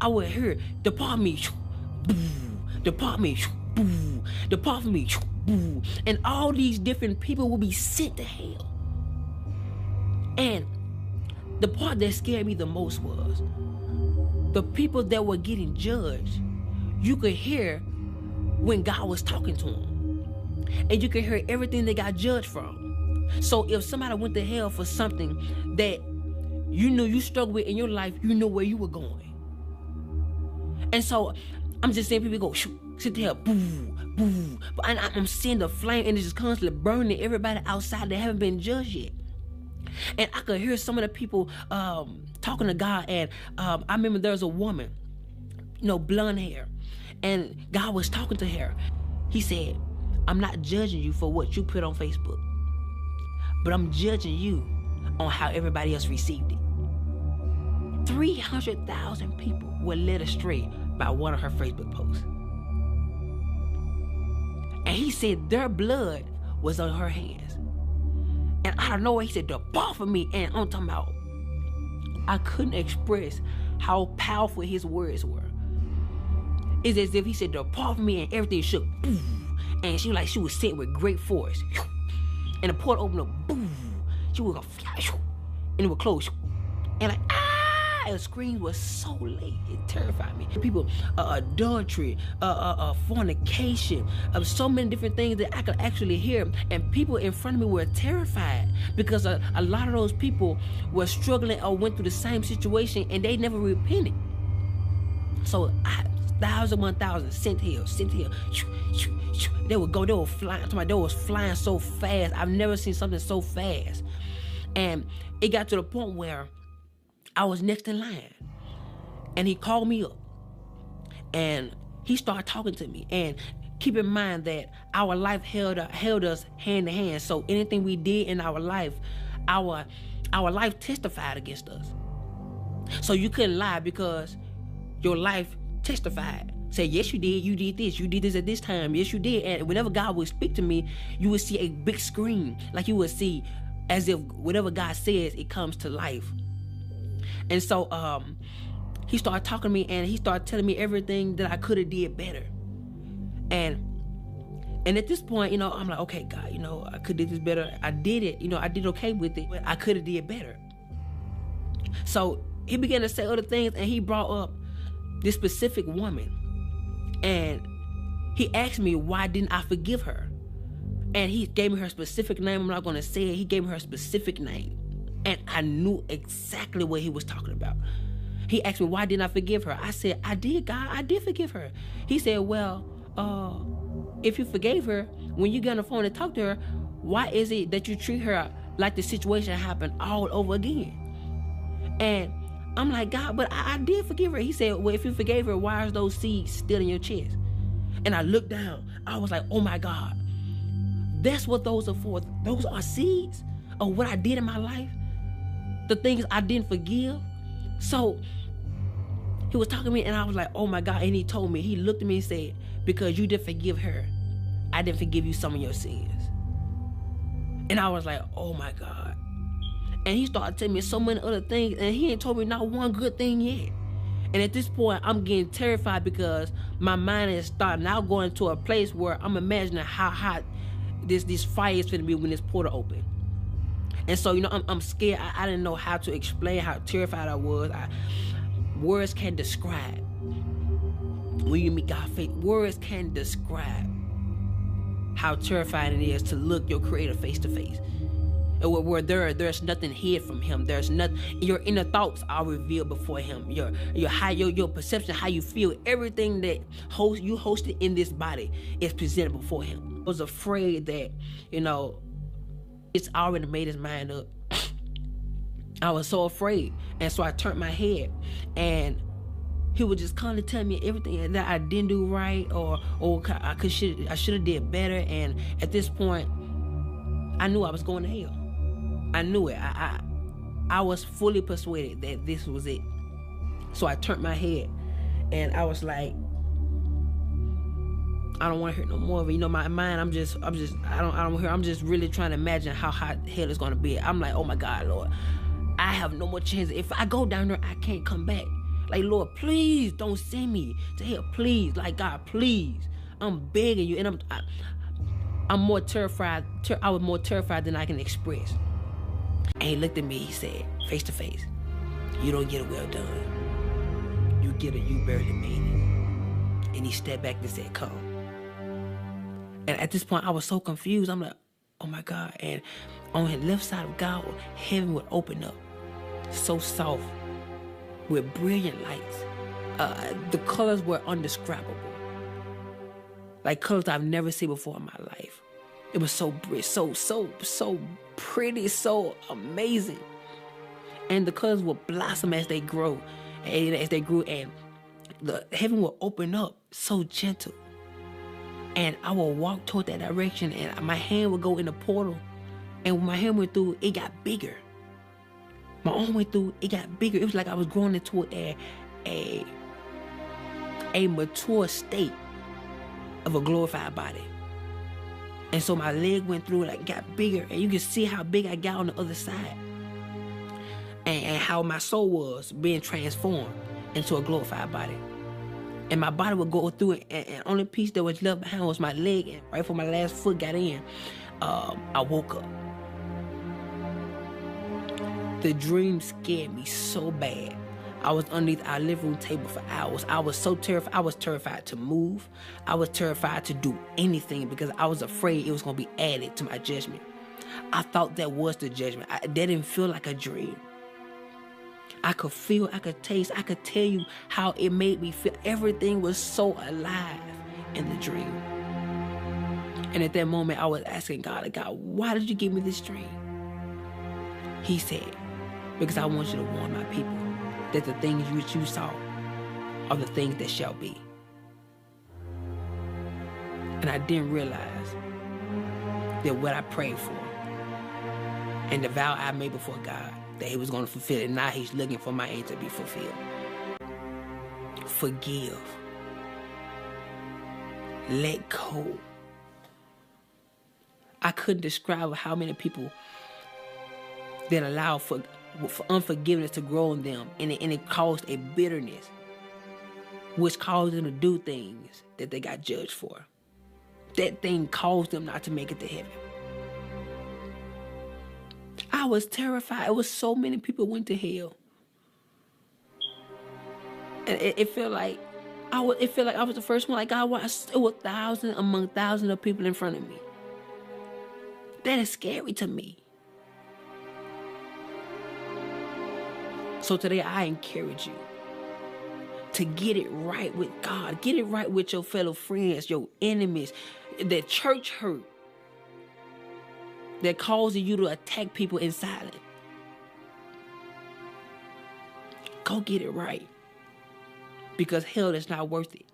I would hear, depart me, boo, depart me, boo, depart from me, boo. And all these different people will be sent to hell. And the part that scared me the most was the people that were getting judged. You could hear when God was talking to them, and you could hear everything they got judged from. So if somebody went to hell for something that you knew you struggled with in your life, you know where you were going. And so I'm just seeing people go, shoot, sit there, boo, boo. But I'm seeing the flame, and it's just constantly burning everybody outside that haven't been judged yet. And I could hear some of the people talking to God. And I remember there was a woman, blonde hair, and God was talking to her. He said, I'm not judging you for what you put on Facebook, but I'm judging you on how everybody else received it. 300,000 people were led astray by one of her Facebook posts. And he said their blood was on her hands. And out of nowhere, he said, depart from me. And I'm talking about, I couldn't express how powerful his words were. It's as if he said, depart from me, and everything shook. Boom. And she was sent with great force. And the portal opened up. Boom. She would go, and it would close. And the screams was so late, it terrified me. People, adultery, fornication, so many different things that I could actually hear. And people in front of me were terrified because a lot of those people were struggling or went through the same situation, and they never repented. So 1,000 sent here. They would flying. They was flying so fast. I've never seen something so fast. And it got to the point where I was next in line, and he called me up, and he started talking to me. And keep in mind that our life held us hand to hand. So anything we did in our life, our life testified against us. So you couldn't lie because your life testified. Say, yes, you did this at this time, yes, you did. And whenever God would speak to me, you would see a big screen, like you would see as if whatever God says, it comes to life. And so he started talking to me, and he started telling me everything that I could have did better. And at this point, I'm like, okay, God, I could have did this better. I did it, I did okay with it, but I could have did better. So he began to say other things, and he brought up this specific woman. And he asked me, why didn't I forgive her? And he gave me her specific name. I'm not going to say it. He gave me her specific name. And I knew exactly what he was talking about. He asked me, why didn't I forgive her? I said, I did, God. I did forgive her. He said, well, if you forgave her, when you get on the phone and talk to her, why is it that you treat her like the situation happened all over again? And I'm like, God, but I did forgive her. He said, well, if you forgave her, why are those seeds still in your chest? And I looked down. I was like, oh my God. That's what those are for. Those are seeds of what I did in my life. The things I didn't forgive. So he was talking to me, and I was like, oh my God. And he told me, he looked at me and said, because you didn't forgive her, I didn't forgive you some of your sins. And I was like, oh my God. And he started telling me so many other things, and he ain't told me not one good thing yet. And at this point, I'm getting terrified because my mind is starting now going to a place where I'm imagining how hot this fire is going to be when this portal open. And so, I'm scared. I didn't know how to explain how terrified I was. Words can't describe. When you meet God face, words can't describe how terrifying it is to look your Creator face to face. Where there's nothing hid from Him. There's nothing. Your inner thoughts are revealed before Him. Your perception, how you feel, everything that you hosted in this body is presented before Him. I was afraid that, it's already made his mind up. I was so afraid, and so I turned my head, and he would just constantly tell me everything that I didn't do right, or I should have did better. And at this point, I knew I was going to hell. I knew it. I was fully persuaded that this was it. So I turned my head, and I was like, I don't want to hear no more of it. My mind, I'm just really trying to imagine how hot hell is going to be. I'm like, oh my God, Lord, I have no more chance. If I go down there, I can't come back. Like, Lord, please don't send me to hell. Please, like, God, please. I'm begging you. And I'm more terrified. I was more terrified than I can express. And he looked at me, he said, face to face, you don't get a well done. You get a you barely made it. And he stepped back and said, come. And at this point, I was so confused. I'm like, oh my God. And on the left side of God, heaven would open up. So soft, with brilliant lights. The colors were indescribable. Like colors I've never seen before in my life. It was so pretty, so amazing. And the colors will blossom as they grow, and the heaven will open up so gentle. And I will walk toward that direction, and my hand would go in the portal. And when my hand went through, it got bigger. My arm went through, it got bigger. It was like I was growing into a mature state of a glorified body. And so my leg went through, like, got bigger, and you can see how big I got on the other side. And how my soul was being transformed into a glorified body. And my body would go through it, and only piece that was left behind was my leg. And right before my last foot got in, I woke up. The dream scared me so bad. I was underneath our living room table for hours. I was so terrified. I was terrified to move. I was terrified to do anything because I was afraid it was going to be added to my judgment. I thought that was the judgment. That didn't feel like a dream. I could feel, I could taste, I could tell you how it made me feel. Everything was so alive in the dream. And at that moment, I was asking God, why did you give me this dream? He said, because I want you to warn my people that the things which you saw are the things that shall be. And I didn't realize that what I prayed for and the vow I made before God, that he was going to fulfill it. Now he's looking for my end to be fulfilled. Forgive. Let go. I couldn't describe how many people that allow for unforgiveness to grow in them, and it caused a bitterness, which caused them to do things that they got judged for. That thing caused them not to make it to heaven. I was terrified. It was so many people went to hell, and it felt like I was the first one. Like God was, it was thousands among thousands of people in front of me. That is scary to me. So today I encourage you to get it right with God. Get it right with your fellow friends, your enemies, that church hurt that causing you to attack people in silence. Go get it right. Because hell is not worth it.